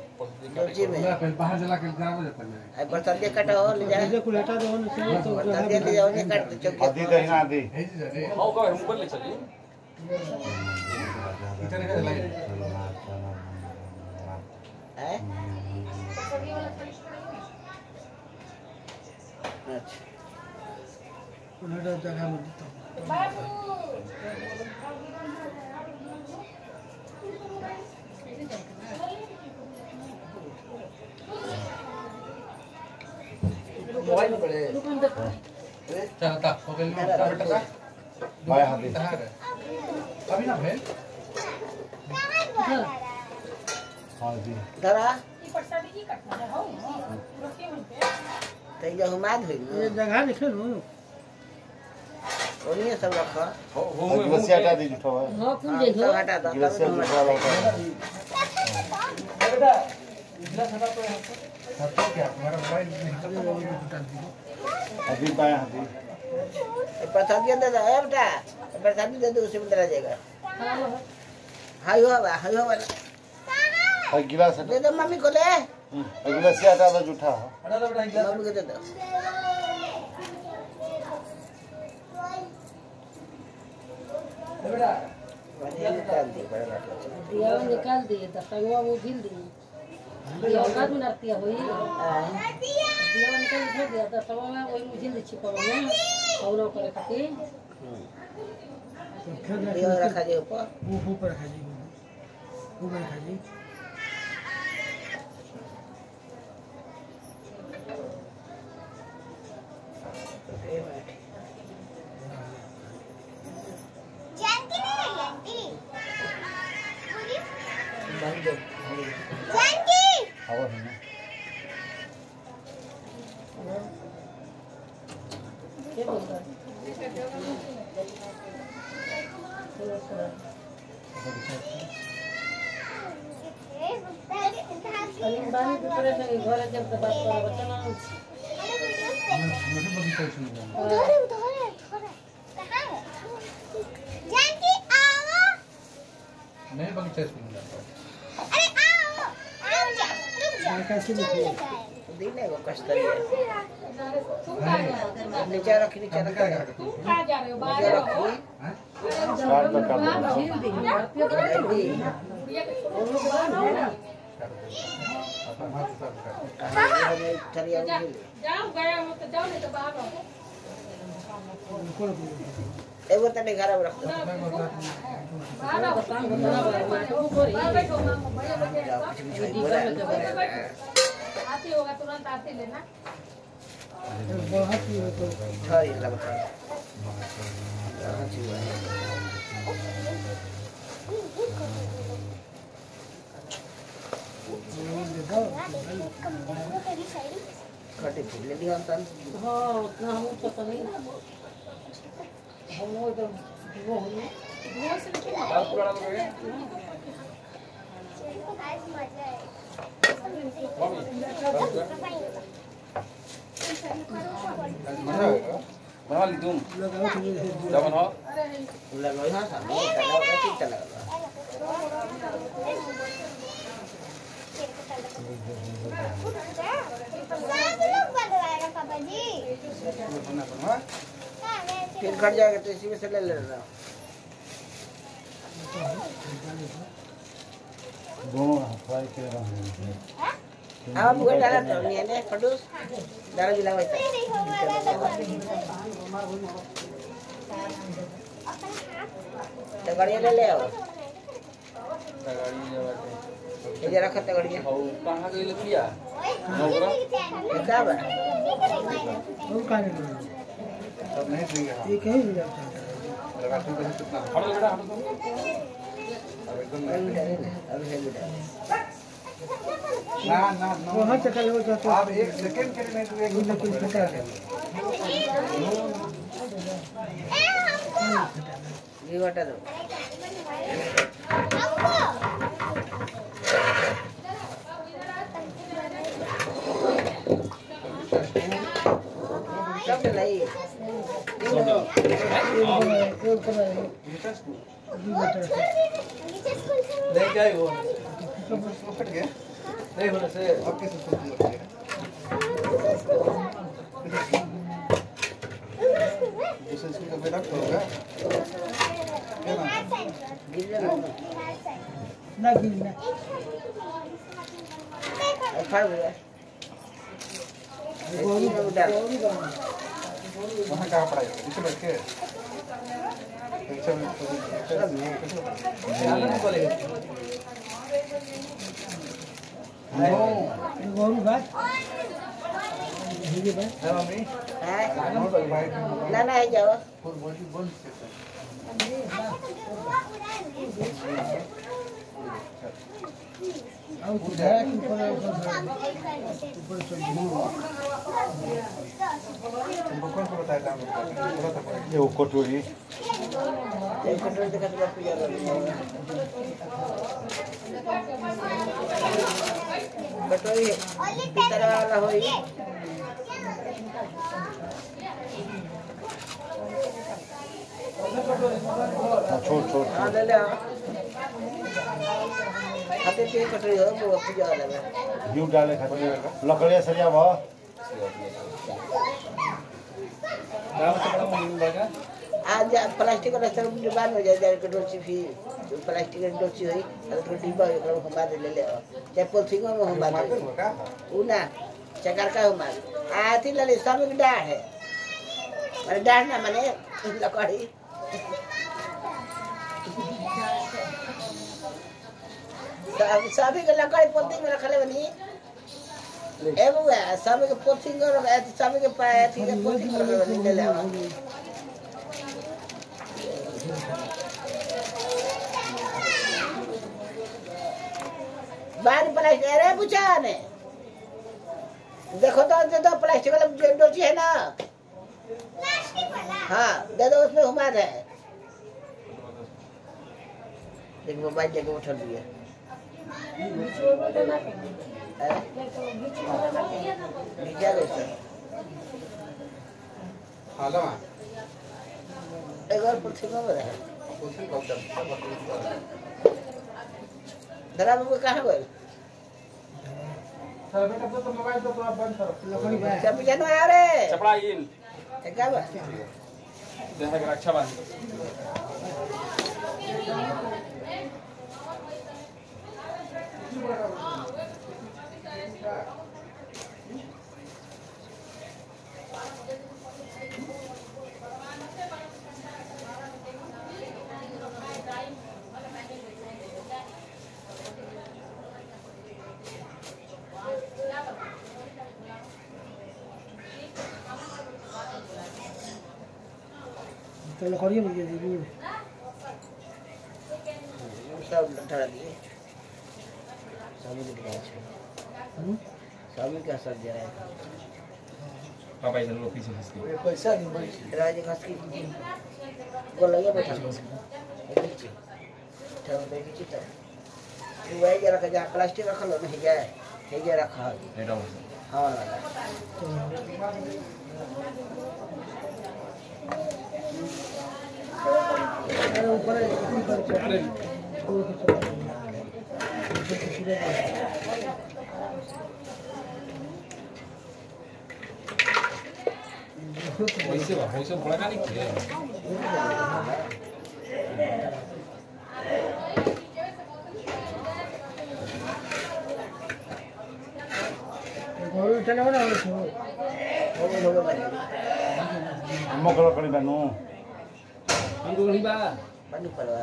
डोजी में। बाहर जला के गाँव जाता है। अब बर्तन दे कटा हो ले जाए, को हटा दो न से तो बर्तन दे ले जाओ ने काट दो चौकी। आधी दही ना आधी हां का हम ऊपर ले चलिए। इतने का जलाइए है अच्छा उन्हें जगह में देता मोबाइल पड़े चलता हो गया बेटा बाय हाथी अभी ना भाई हां जी धरा ई प्रसाद की कटना है हो रोके बनते तो ये हुमाद हुई ये जगह लिखे लो ओनिए सब रखा गिलास हटा दीजिए थोड़ा। हां कुल हाँ, देखो सब हटा दो गिलास से थोड़ा लौटा बेटा गिलास हटा तो हटो क्या तुम्हारा मोबाइल नहीं अभी बाय हाथी प्रसाद के अंदर है बेटा, प्रसाद दे दो उसी में चला जाएगा। हाय हो और गिलास हटा दे दो मम्मी को ले, और गिलास से हटा दो जूठा हटा दो बेटा गिलास मम्मी को दे दो। बेटा दिया निकाल दिए दफावा वो ढील दिए दिया का भी नरतिया होई दिया निकाल दे दिया दफावा में वही मुझे ले छिपावा में और करे खाती ये रखा जे ऊपर ऊपर रखा जी ऊपर रखा जी आवाज है ना क्या बोलता है बानी दूसरे से घर जब बात करो बच्चा ना मुझे बगी कोई सुन उधर कहां है जानकी आओ नहीं बगीचा स्कूल में जाता कैसे लिखे दिने को कष्ट है नीचे रख है। नीचे कहाँ जा रहे हो बाहर नीचे हो? रखी स्टार्ट तो कर दो झील दी भारतीय तो रेडी अपना हाथ साफ कर चलिए जाओ गया हो तो जाओ नहीं तो बाहर हो। एगो तने घर में रख दो बाहर हो। बतांग बना मैं तो कोरी बाहर बैठो मामा भैया बैठे जाओ कुछ भी चाहिए बोला आती होगा तुरंत आती लेना। बहुत ही तो सॉरी लगता है अच्छी हुआ है कटे फूल ले दिया तन हां उतना हम पता नहीं हम वो तो वो होने वो से लेके बना ली तुम लगाओ तो क्या बनाओ लगा हां सामने चला और ठीक चला फिर खट जाएगा तो इसी में से ले लेना दोनों फ्राई के रहा आप वो डाला तो नहीं है फटूस डाला जिला वैसा तो गाड़ी ले ले आओ ये रखा तो गाड़ी कहाँ गई लड़किया नौकरा क्या बा वो काने अब नहीं देंगे ये कहीं भी जाता है लगा तू कहीं कितना हट बेटा हट तुम अब एकदम नहीं अभी है बेटा ना ना वो हर चक्कर हो जाता आप एक सेकंड के लिए नहीं तो एक मिनट कुछ पता है ये वाटर दो सब नहीं नहीं क्या ही वो फट गया नहीं होने से अब कैसे सोच रहे दूसरे स्कूल का मेरा होगा क्या ना ना गिरना फड़ गया वहाँ कहाँ पढ़ाई पीछे बैठ के पीछे गोरू बात ये बात है मम्मी ना ना है जाओ बोल और कुछ है कि ऊपर चल तुमको कौन सा बताया था ये वो कटोरी एक कंट्रोल देखा तो पूजा कर कटोरी पितर वाला होई छोड़ छोड़ हां ले ले हाथे पे कटोरी हो वो पूजा वाला में घी डाले खाते लकड़िया सरिया भा आज प्लास्टिक वाला सब डिब्बा में जाए कटोरी फिर प्लास्टिक की डोची हुई और तो डिब्बा एकरा हम बाद ले ले चाहे पॉलिथीन में हम बाद उ ना चकर का हम आती ले सब की डाढ़ है माने डाढ़ ना माने लकड़ी सभी के लकड़ी पॉलिथीन में रखले बनी ए बुआ सभी के पॉलिथीन में सभी के पाए ठीक है पॉलिथीन में रखले बनी ले ले बाहर प्लास्टिक अरे बुझाने देखो तो दे दो प्लास्टिक वाला डोची है ना हाँ दे दो उसमें घुमा दे देख मोबाइल लेके उठा दिया नीचे दो सर हालो एक और पुछूंगा बता उसी को धरा बाबू कहाँ गए सर बेटा तो मोबाइल तो आप बंद करो लकड़ी बा सब जानो यार रे चपड़ा इन क्या बा देह के रक्षा बांध तो लकड़ी में दे दी सब धरा दिए स्वामी के दिखाया स्वामी का सब दे रहा है पापा इधर लो पीछे खसके पैसा नहीं भाई राजे खस की गोल लगे बैठा नीचे ठहर बैठ नीचे तो वही जरा का जहाँ प्लास्टिक रखा लो नहीं जाए हे जे रखा रेडा हो हाँ लगा अरे ऊपर अरे वैसे बड़ा का नहीं थे घोड़े चले ना मोकला करी बनू हमको नहीं बा बंद करवा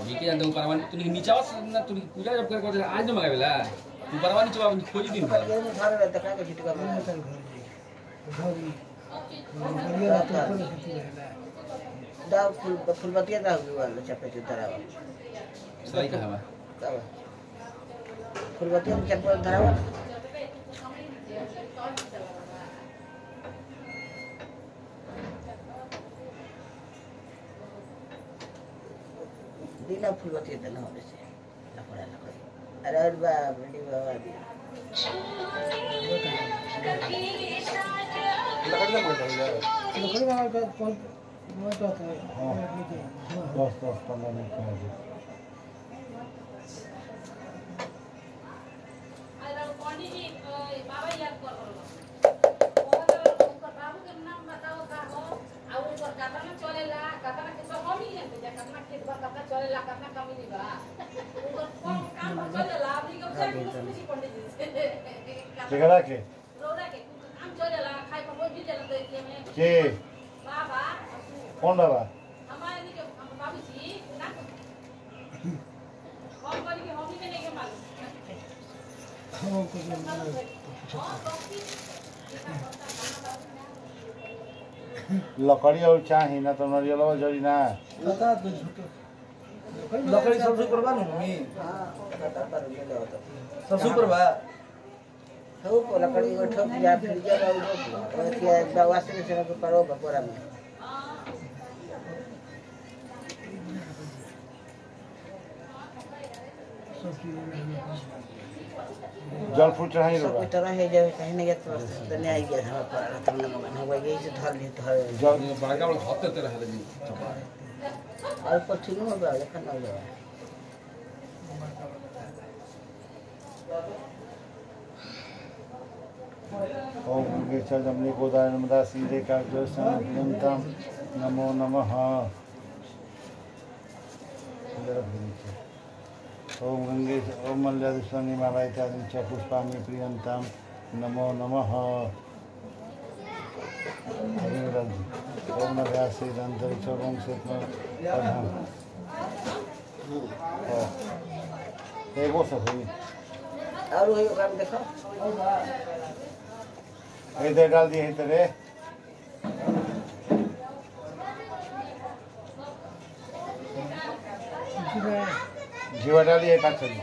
अभी के अंदर ऊपर वाली तू नीचे आवाज ना तू पूजा जब कर आज न मंगावेला ऊपर वाली चवा खोज दिन पर ये में थारे रहता का छिटका में दा फूल बतिया दा हुई वाला चप्पे धरा सही कहा बा फूल बतिया चप्पे धरा दीना फूल बतिया देना होने से लपड़ा लपड़ा अरे बा बड़ी बाबा दी लकड़ी वाला का कौन वो तो है 10-15 मिनट का केकरा के कौन बाबा लकड़ी और चाही ना तो नरियलवा जड़ी ना बता दो छोटो लकड़ी सबसे ऊपर बा मम्मी हां कटा पर ले लो तो सबसे ऊपर बा हो को लकड़ी को ठोक दिया फ्रीजर और के दवा से को करो बपोरा में जल फूल चढ़ाई सब रोगा कोई तरह है जब कहीं नहीं गया तो नहीं आई गया हम पर तुमने मन हो गई से धर ली तो जल बड़का वाला हाथ तेरे हाथ में और पर ठीक हो गया लेकिन नहीं गया ओम गंगेश्वर जमनी गोदाय नर्मदा सिंधे काव्यंतम नमो नमः ओम गंगेश्वर ओम मल्ल्यादिस्वामी माला इत्यादि च पुष्पाणि प्रियंतम नमो नमः ओम नव्यासे दंतरिक्ष ओम सेत्म एगो सब हुई और वही काम देखो इधर डाल दिए इधर रे जीवा डालिए काट चली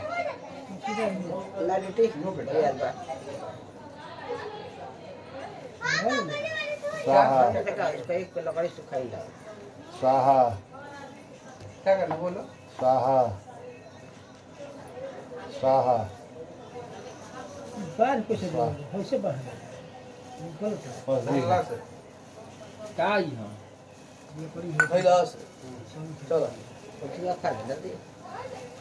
ना ड्यूटी यार बा स्वाहा देखा इसको एक लकड़ी सुखाई ला स्वाहा क्या करना बोलो स्वाहा स्वाहा बाहर कैसे हो से बाहर निकल बस अल्लाह से का ही हां ये पड़ी भैया से चलो उठिया खा ले दे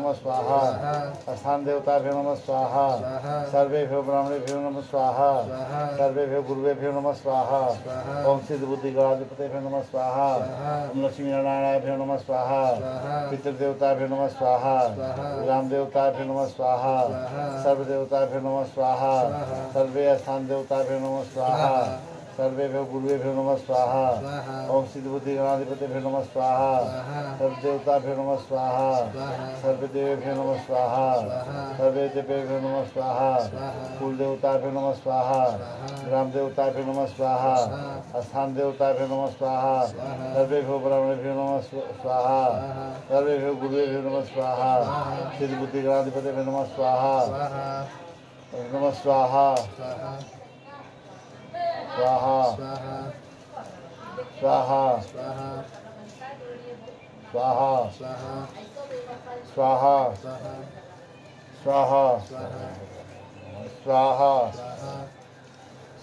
नमः स्वाहा स्थान देवताभ्यो नमः स्वाहा सर्वेभ्यो ब्राह्मणेभ्यो नमः स्वाहा सर्वेभ्यो गुरुवेभ्यो नमः स्वाहा ओम सिद्ध बुद्धि गणाधिपतेभ्यो नमः स्वाहा ओम लक्ष्मी नारायणाभ्यो नमः स्वाहा पितृदेवताभ्यो नमः स्वाहा ग्राम देवताभ्यो नमः स्वाहा सर्वदेवताभ्यो नमः स्वाहा सर्वे स्थान देवताभ्यो नमः स्वाहा सर्वेभ्यो गुरुवेभ्यो नमः स्वाहा ओम सिद्ध बुद्धि गणाधिपतेभ्यो नमः स्वाहा सर्वदेवताभ्यो नमः स्वाहा सर्वदेवेभ्यो नमः स्वाहा सर्वदेवेभ्यो नमः स्वाहा कुल देवताभ्यो नमः स्वाहा ग्राम देवताभ्यो नमः स्वाहा स्थान देवताभ्यो नमः स्वाहा सर्वेभ्यो ब्राह्मणेभ्यो नमः स्वाहा सर्वेभ्यो गुरुवेभ्यो नमः स्वाहा सिद्ध बुद्धि गणाधिपतेभ्यो नमः स्वाहा नमः स्वाहा स्वाहा स्वाहा स्वाहा स्वाहा स्वाहा स्वाहा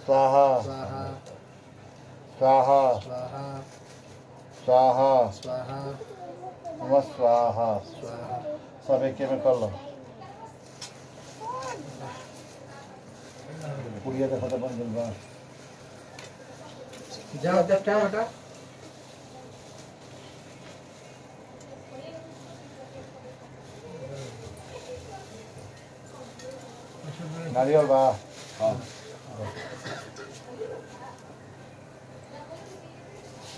स्वाहा स्वाहा स्वाहा नमः स्वाहा सब एक में कर लो पुड़िया देखा था बन गया जाओ देखता है बेटा नारियल बा हाँ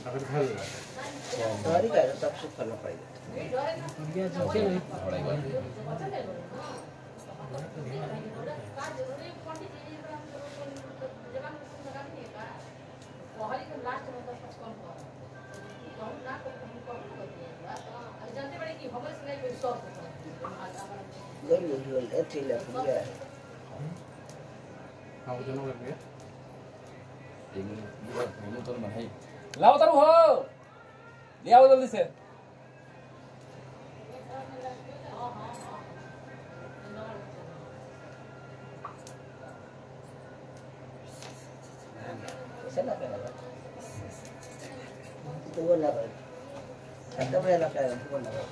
अगर फल तोहरी का सब सुख फल पड़ेगा गोल अच्छी लग रही है हाँ वो दोनों लग गया तो मन है लाओ तारू हो ले आओ जल्दी से ऐसा लग रहा है तो वो लग रहा है तो वो लग रहा है तो वो लग रहा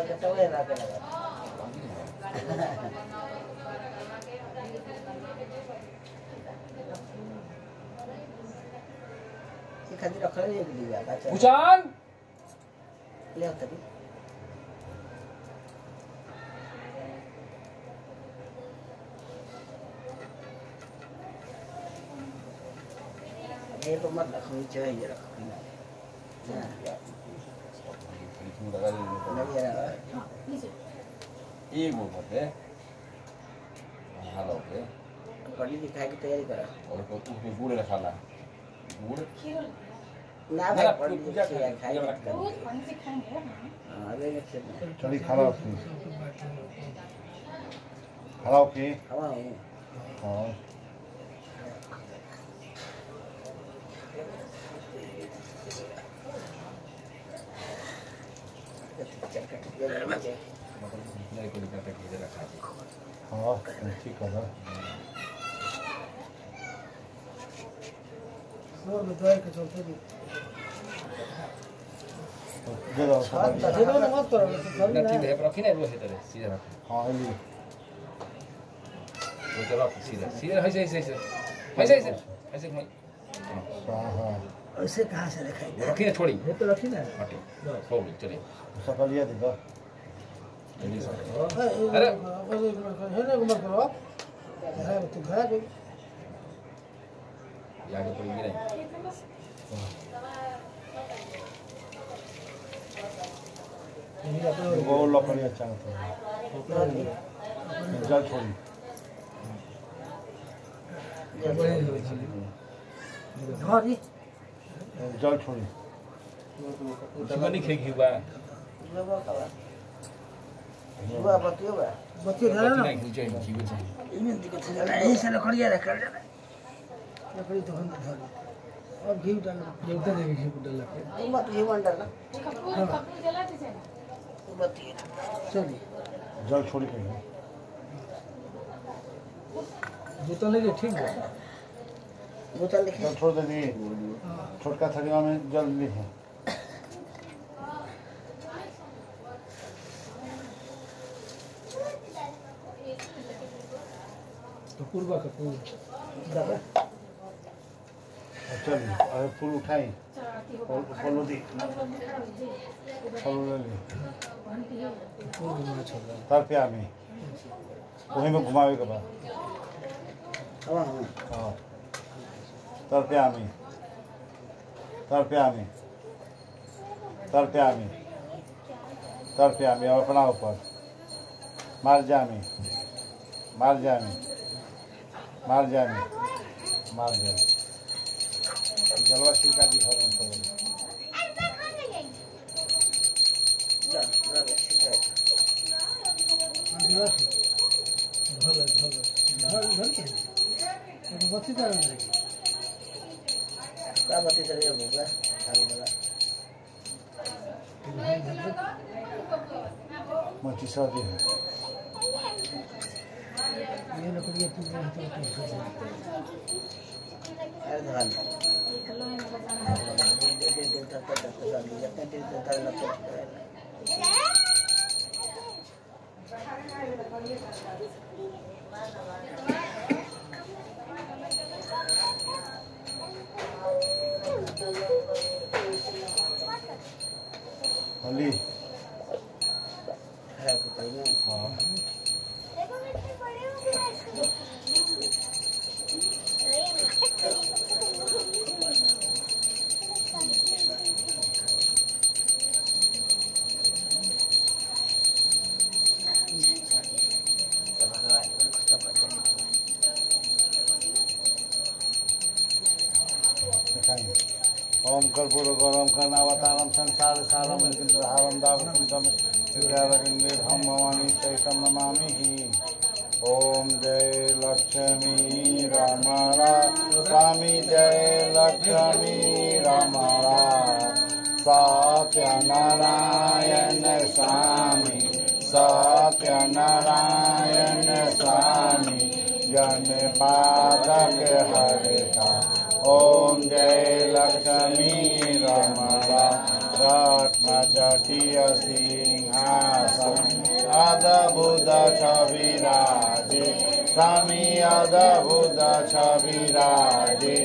है तो वो लग रहा है खाली रख ले एक दिया अच्छा उचान ले आता भी ये तो मत रखो नीचे ही रखो नहीं एक वो होते हाल होते पढ़ी लिखाई की तैयारी करा और को तू गुड़ रखा ला गुड़ ना भाई पढ़ी लिखाई खाई रोज पानी से खाएंगे हां अरे अच्छे चली खड़ा होती खड़ा होके हवा हाँ मेरे को निकल के इधर रखा है हाँ ठीक है और बताए कि चलते भी दे दो देखो ना मत करो ना ठीक है पर रखी ना वो है तरह सीधा रख हाँ ये वो चलो सीधा सीधा ऐसे ऐसे ऐसे ऐसे ऐसे ऐसे भाई हाँ ऐसे कहाँ से दिखाई रखी ना थोड़ी ये तो रखी ना हटे हो गई चलिए सकलिया दे दो जल्दी से अरे है ना मत करो है तो घर पे आगे पड़ी नहीं वो लकड़ी अच्छा होता है जल छोड़ी घरी जल छोड़ी उसमें नहीं खेगी हुआ हुआ बतियो बा बच्चे घर ना नहीं खींचे नहीं खींचे इनमें दिक्कत है यही से लकड़ियां रख कर जाना लकड़ी तो हम धर और घी डाल देवता देवी घी डाल के तू मत ये वन डालना कपूर कपूर जला दीजिए ना तू बतिए चलिए जल छोड़ी कहीं बोतल लेके ठीक है बोतल लिखे जल छोड़ दे दिए छोटका थरिया में जल लिखे तो पूर्व का पूर्व चलिए अरे फूल उठाई फूल दी फूल ले ली पूर्व में छोड़ रहा तर पे आमी वहीं में घुमावे के बाद हाँ तर पे आमी तर पे आमी तर पे आमी तर पे आमी और अपना ऊपर मार जामी मार जामी मार जामी मार जामी जलवा छिड़का दिखा रहे हैं सब बत्ती का रंग का बत्ती चले बोला आलू वाला मची शादी है ये लकड़ी तू अरे धान होली है कोई नहीं हाँ ओम कर्पूर गौरम कर्णावतारम संसार सारम हारम दावकुंतम विद्यारविंदे हम भवानी चैतम नमामि ओम जय लक्ष्मी रामारा स्वामी जय लक्ष्मी रामारा सत्यनारायण स्वामी सत्यनारायण स्वामी जन पादक हरिता ओम जय लक्ष्मी रमणा रत्न जटिय सिंहासन अद्भुत छविराजे स्वामी अद्भुत छविराजे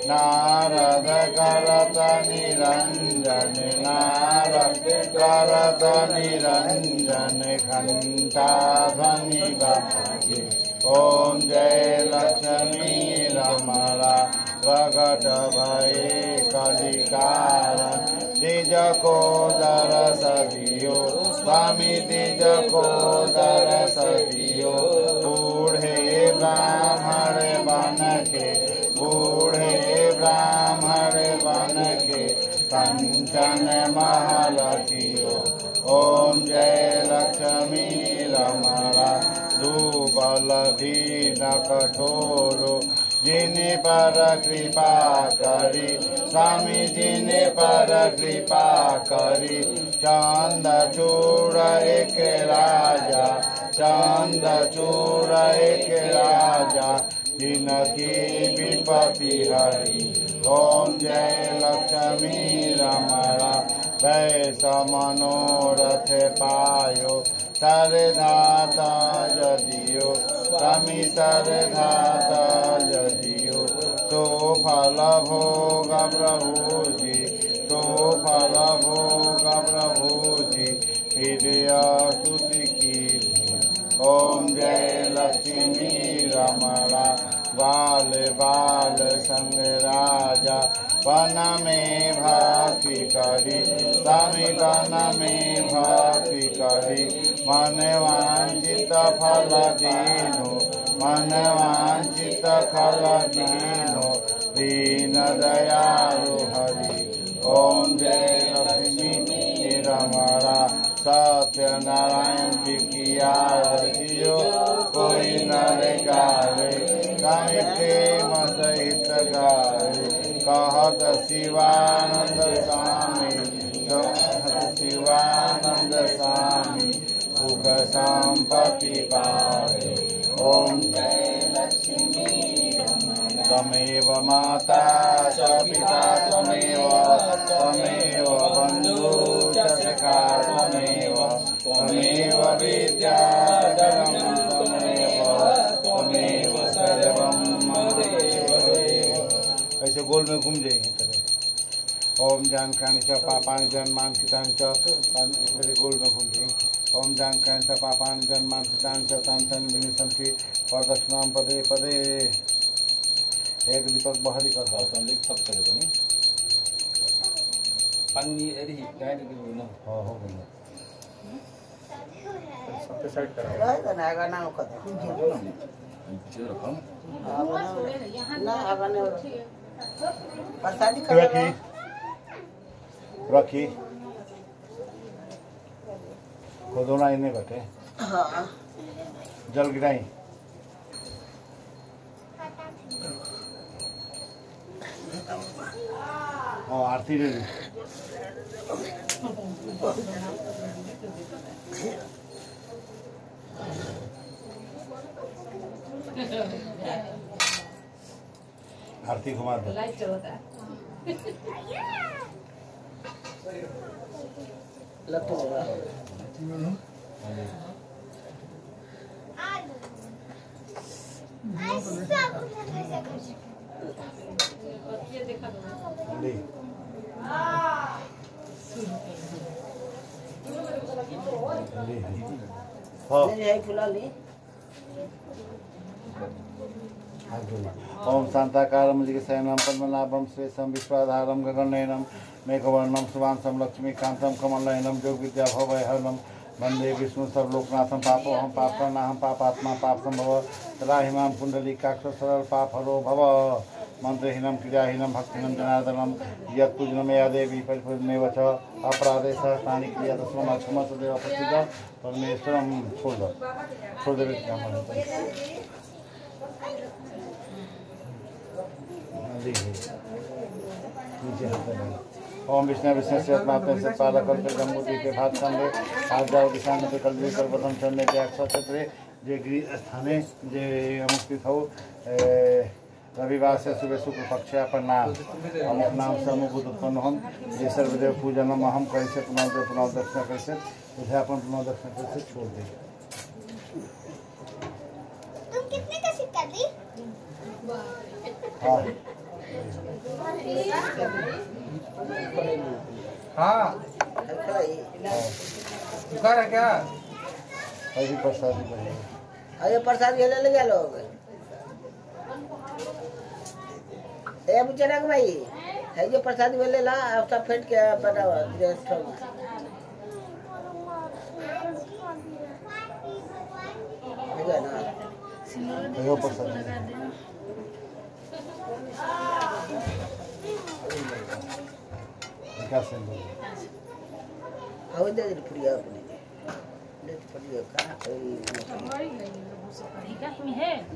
नारद करत निरंजन नारद करत निरंजन घंटा ध्वनि बाजे ओम जय लक्ष्मी रमणा प्रकट भये कलिकार द्विज को दरस दियो स्वामी द्विज को दरस दियो बूढ़े ब्राह्मण बन के बूढ़े ब्राह्मण बन के कंचन महल कियो ओम जय लक्ष्मी रमणा दुबल दीन कठोरो जिने पर कृपा करी स्वामी जिने पर कृपा करी चंद चूड़ एक राजा चंद चूड़ एक राजा जिनकी विपत्ति हरि ओम जय लक्ष्मी रमणा वैस मनोरथ पायो सरधाता जदियो स्वामी सरधाता जदियो तो फल भोग प्रभु जी तो फल भोग प्रभु जी हृदय स्तुति की ओम जय लक्ष्मी रमणा बाल बाल संग राजा वन में भक्ति करी स्वामी वन में भक्ति करी मन वांछित फल दीनो मन वांछित फल दीनो दीन दयालु हरि ओम जय लक्ष्मी रमणा सत्यनारायण जी की आरतियो कोई नर गावे स्वामी प्रेम सहित गावे कहत शिवानंद स्वामी कहत शिवानंद स्वामी सुख संपत्ति पावे ओम जय लक्ष्मी त्वमेव माता च पिता त्वमेव त्वमेव बन्धु च सखा त्वमेव त्वमेव विद्या त्वमेव त्वमेव ऐसे गोल में घूम जाएंगे तरह। ओम जान कान च पापान जन मान कितान च इधर गोल में घूम जाएंगे। ओम जान कान च पापान जन मान कितान च तान तन विनिसंति प्रदक्षिणाम पदे पदे। एक दीपक बहाली कर दो। तो लिख सब चले तो नहीं पानी एरी गाय के ना हाँ हो गया सबके साइड करा रहे तो ना आगा ना खत पीछे रखो ना आगा ने प्रसादी कर रखी रखी खोदोना इन्हें बटे हां जल गिराई हाँ आरती ले ली आरती घुमा दो लाइट चलता है लट्टू ये देखा दो ली ली हाँ नहीं है फुला ली ओम शांताकारं मृगशयनं पद्मनाभं श्रेष्ठं विश्वाधारं गगननयनं मेघवर्णं शुभांशं लक्ष्मीकान्तं कमलनयनं योगविद्याभवहरणं वन्दे विष्णु सर्वलोकनाथं पापोऽहं पापनाहं पापात्मा पापसंभव तदाहिमां पुण्डलीकाक्ष सरल पापहरो भव मंत्रहीनं क्रियाहीनं भक्तिहीनं जनार्दनं यत्पूजनं मया देवी परिपूर्णमेव च अपराधे सहस्राणि क्रियादस्मं क्षमस्वदेव प्रसीद परमेश्वरं छोड़ दे ओम विष्णु विष्णु श्रीमात्मे से पालकल्प जम्बूद्वीपे भातखंडे आर्जाव दिशान्ते कल्पे सर्वप्रथम चरणे के क्षेत्रे जे गृह स्थाने जे अमुक्तित हो रविवार से सुबह शुक्ल पक्षा प्रणाम हम नाम से अमुक उत्पन्न हम जे सर्वदेव पूजनम हम कैसे पुनर्दक्षिण कैसे उधर अपन पुनर्दक्षिण कैसे छोड़ दे। तुम कितने का सिक्का दी? हाँ दुकान है क्या? ऐसी प्रसादी बनी अरे प्रसाद ये ले लोग ए बुचनक भाई है जो प्रसाद ले ला उसका फेंट के बनावा रेस्ट हो है ना यो प्रसादी विकास से हो दे प्रिया अपने ले प्रिया का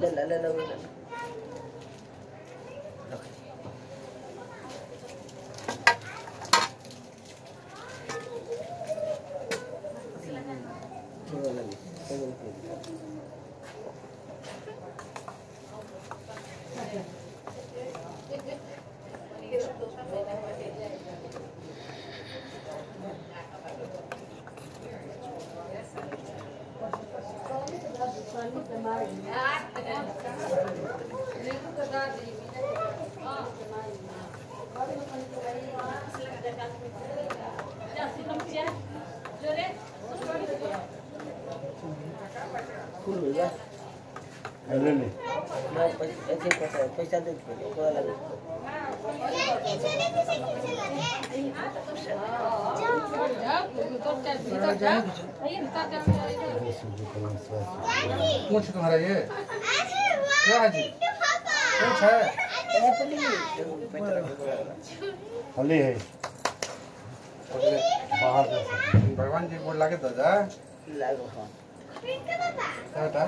ले ला ले ला पैसा दे पूछ तुम्हारा ये क्या है जी? पूछ है हली है बाहर जा सकते भगवान जी बोल लागे तो जा लागो हाँ क्या बेटा